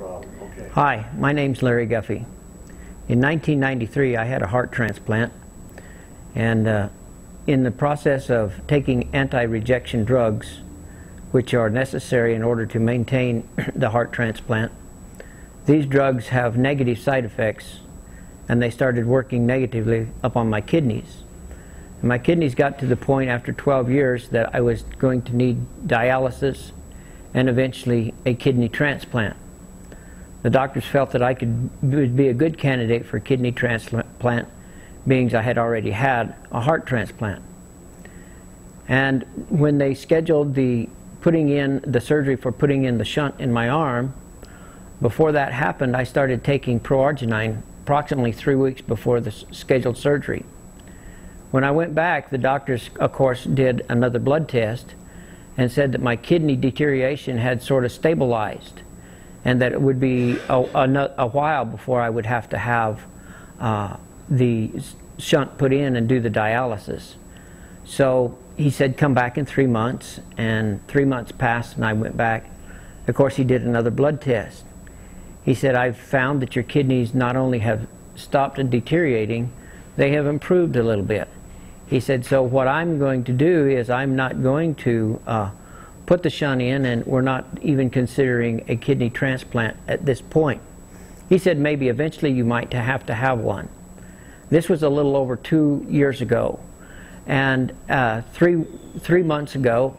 problem. Okay. Hi, my name's Larry Guffey. In 1993, I had a heart transplant, and in the process of taking anti-rejection drugs, which are necessary in order to maintain the heart transplant, these drugs have negative side effects, and they started working negatively upon my kidneys. And my kidneys got to the point after 12 years that I was going to need dialysis and eventually a kidney transplant. The doctors felt that I would be a good candidate for kidney transplant, being I had already had a heart transplant. And when they scheduled the surgery for putting in the shunt in my arm, before that happened, I started taking proarginine approximately 3 weeks before the scheduled surgery. When I went back, the doctors, of course, did another blood test and said that my kidney deterioration had sort of stabilized, and that it would be a while before I would have to have the shunt put in and do the dialysis. So he said, come back in 3 months, and 3 months passed and I went back. Of course, he did another blood test. He said, I've found that your kidneys not only have stopped deteriorating, they have improved a little bit. He said, so what I'm going to do is I'm not going to put the shunt in, and we're not even considering a kidney transplant at this point. He said maybe eventually you might have to have one. This was a little over 2 years ago. And three months ago,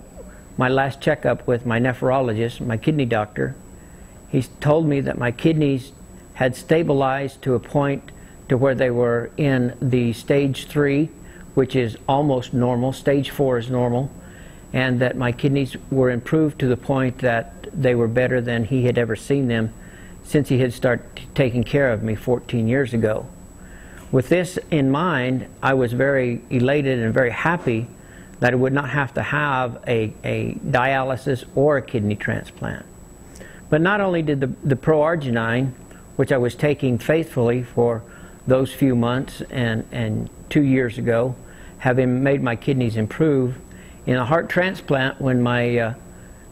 my last checkup with my nephrologist, my kidney doctor, he told me that my kidneys had stabilized to a point to where they were in the stage 3, which is almost normal. Stage 4 is normal, and that my kidneys were improved to the point that they were better than he had ever seen them since he had started taking care of me 14 years ago. With this in mind, I was very elated and very happy that I would not have to have a dialysis or a kidney transplant. But not only did the proarginine, which I was taking faithfully for those few months and 2 years ago, having made my kidneys improve, in a heart transplant, when my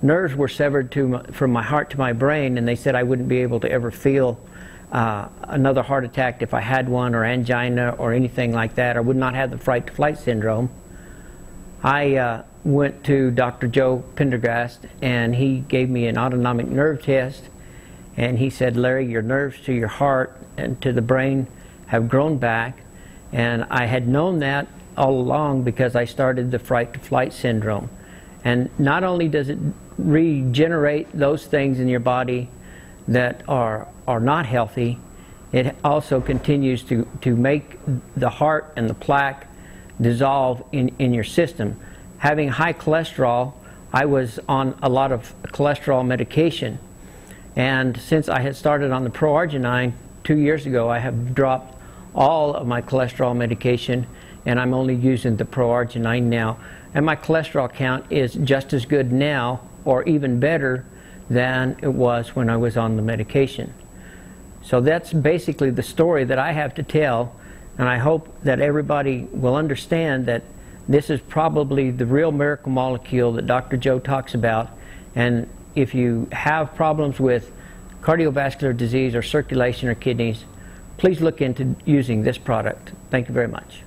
nerves were severed from my heart to my brain, and they said I wouldn't be able to ever feel another heart attack if I had one, or angina or anything like that, or would not have the fright-to-flight syndrome, I went to Dr. Joe Pendergast, and he gave me an autonomic nerve test, and he said, Larry, your nerves to your heart and to the brain have grown back. And I had known that all along because I started the fright-to-flight syndrome. And not only does it regenerate those things in your body that are not healthy, it also continues to make the heart and the plaque dissolve in your system. Having high cholesterol, I was on a lot of cholesterol medication. And since I had started on the proarginine 2 years ago, I have dropped all of my cholesterol medication, and I'm only using the proarginine now. And my cholesterol count is just as good now, or even better than it was when I was on the medication. So that's basically the story that I have to tell, and I hope that everybody will understand that this is probably the real miracle molecule that Dr. Joe talks about. And if you have problems with cardiovascular disease or circulation or kidneys, please look into using this product. Thank you very much.